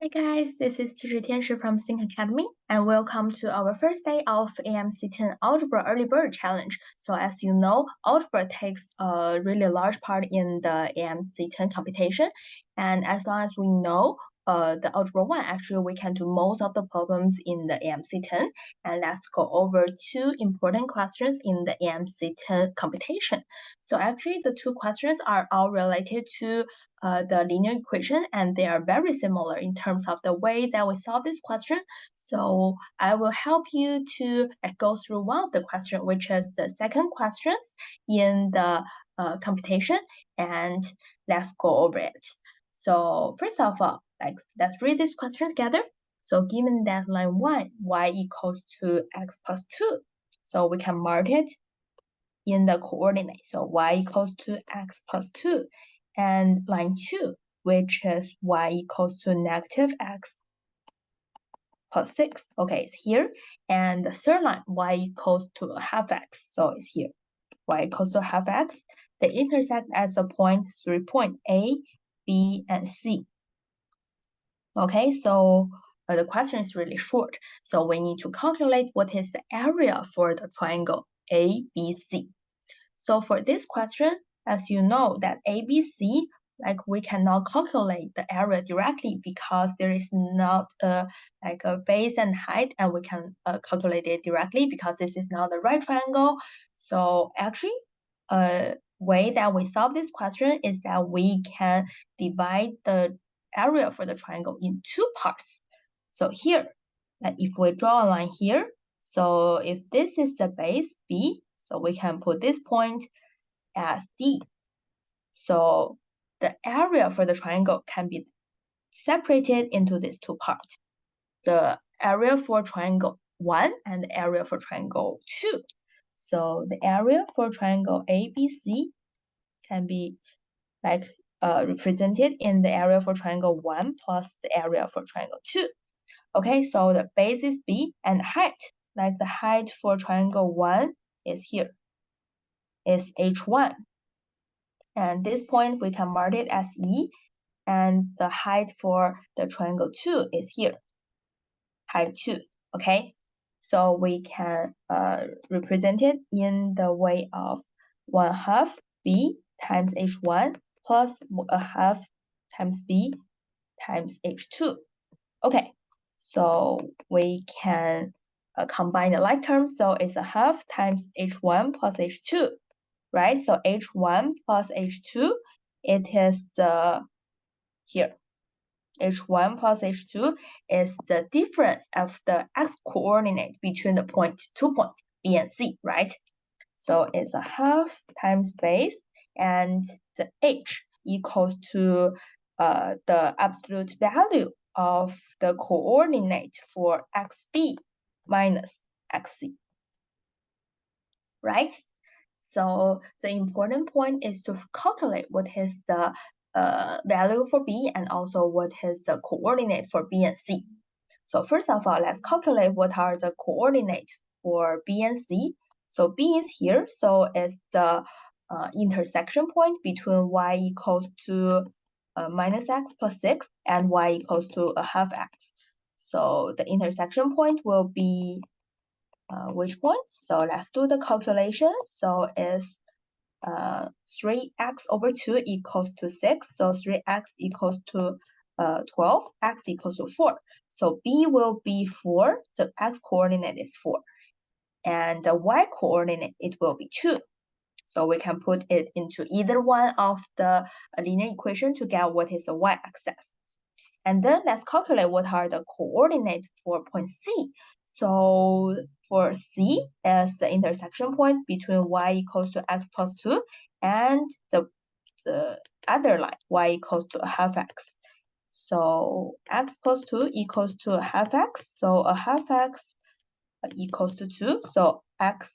Hi guys, this is Teacher Tianshi from Think Academy, and welcome to our first day of AMC 10 Algebra Early Bird Challenge. So as you know, algebra takes a really large part in the AMC 10 computation, and as long as we know the Algebra 1, actually we can do most of the problems in the AMC 10, and let's go over two important questions in the AMC 10 computation. So actually the two questions are all related to the linear equation, and they are very similar in terms of the way that we solve this question. So I will help you to go through one of the questions, which is the second questions in the computation, and let's go over it. So first of all, let's read this question together. So given that line 1, y equals to x plus 2, so we can mark it in the coordinate. So y equals to x plus 2. And line 2, which is y equals to negative x plus 6. Okay, it's here. And the third line, y equals to half x. So it's here. Y equals to half x. They intersect at the point 3 point A, B, and C. Okay, so the question is really short. So we need to calculate what is the area for the triangle ABC. So for this question, as you know that ABC, we cannot calculate the area directly because there is not a base and height, and we can calculate it directly because this is not the right triangle. So actually, a way that we solve this question is that we can divide the area for the triangle in two parts. So here, if we draw a line here, so if this is the base B, so we can put this point as D. So the area for the triangle can be separated into these two parts. The area for triangle 1 and the area for triangle 2. So the area for triangle ABC can be represented in the area for triangle 1 plus the area for triangle 2. Okay, so the base is B, and height, the height for triangle 1 is here, is H1. And this point, we can mark it as E, and the height for the triangle 2 is here, height 2, okay? So we can represent it in the way of 1/2 B times H1 plus 1/2 times B times H2. Okay, so we can combine the like terms, so it's 1/2 times H1 plus H2. Right, so H1 plus H2, it is here. H1 plus H2 is the difference of the x-coordinate between the two points, B and C, right? So it's 1/2 times base, and the H equals to the absolute value of the coordinate for XB minus XC, right? So the important point is to calculate what is the value for B and also what is the coordinate for B and C. So first of all, let's calculate what are the coordinates for B and C. So B is here, so it's the intersection point between y equals to minus x plus 6 and y equals to 1/2 x. So the intersection point will be which point? So let's do the calculation. So it's 3x over 2 equals to 6. So 3x equals to 12, x equals to 4. So B will be 4. The x coordinate is 4. And the y coordinate, it will be 2. So we can put it into either one of the linear equation to get what is the y-axis. And then let's calculate what are the coordinates for point C. So for C is the intersection point between y equals to x plus 2 and the other line, y equals to 1/2 x. So x plus 2 equals to 1/2 x. So 1/2 x equals to 2. So x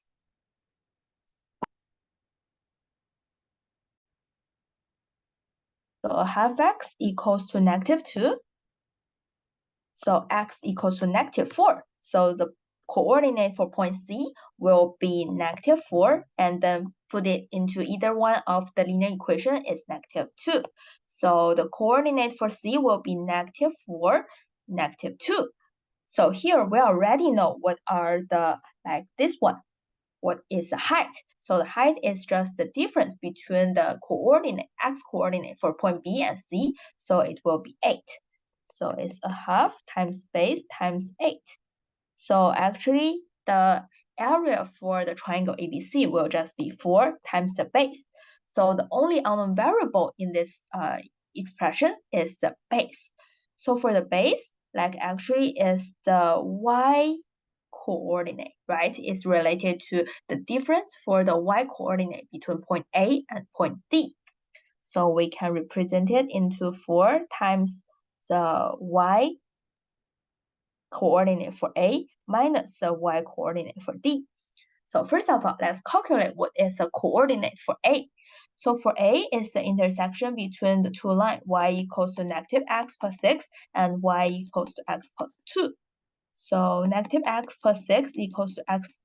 So 1/2 x equals to negative 2. So x equals to negative 4. So the coordinate for point C will be -4, and then put it into either one of the linear equation is -2. So the coordinate for C will be -4, -2. So here we already know what are the, like this one, what is the height. So the height is just the difference between the coordinate, x coordinate for point B and C. So it will be 8. So it's a half times base times 8. So actually the area for the triangle ABC will just be 4 times the base. So the only unknown variable in this expression is the base. So for the base, like actually is the y coordinate, right? It's related to the difference for the y coordinate between point A and point D. So we can represent it into 4 times the y coordinate for A minus the y coordinate for D. So first of all, let's calculate what is the coordinate for A. So for A is the intersection between the two lines, y equals to -x plus 6 and y equals to x plus 2. So -x plus 6 equals to x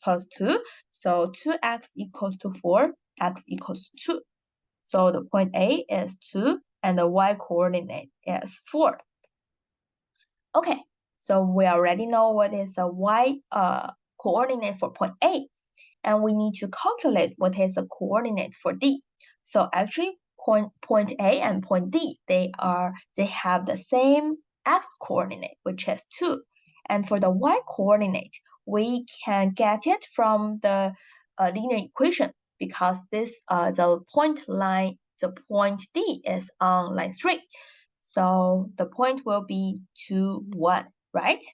plus 2. So 2x equals to 4, x equals to 2. So the point A is 2 and the y coordinate is 4. Okay, so we already know what is the y coordinate for point A, and we need to calculate what is the coordinate for D. So actually point A and point D, they have the same x coordinate, which is 2. And for the y coordinate, we can get it from the linear equation, because this the point D is on line 3. So the point will be 2, 1, right?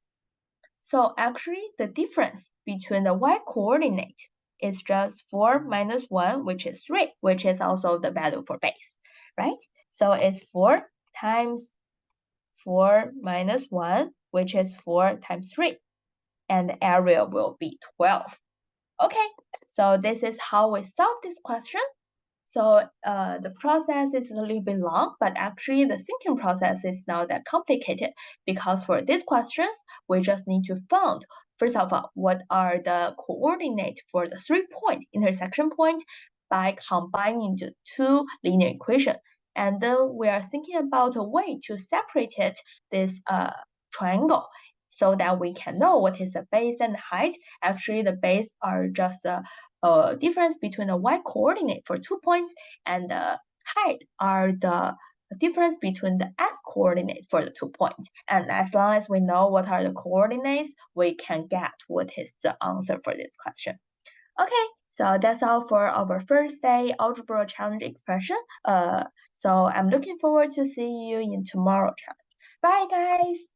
So actually the difference between the y coordinate is just 4 minus 1, which is 3, which is also the value for base, right? So it's 4 times 4 minus 1, which is 4 times 3. And the area will be 12. Okay, so this is how we solve this question. So the process is a little bit long, but actually the thinking process is not that complicated, because for these questions, we just need to find, first of all, what are the coordinates for the 3-point intersection point by combining the two linear equations. And then we are thinking about a way to separate this triangle, so that we can know what is the base and the height. Actually, the base are just a difference between the y coordinate for 2 points, and the height are the difference between the x coordinate for the 2 points. And as long as we know what are the coordinates, we can get what is the answer for this question. Okay, so that's all for our first day algebra challenge expression. So I'm looking forward to see you in tomorrow's challenge. Bye, guys!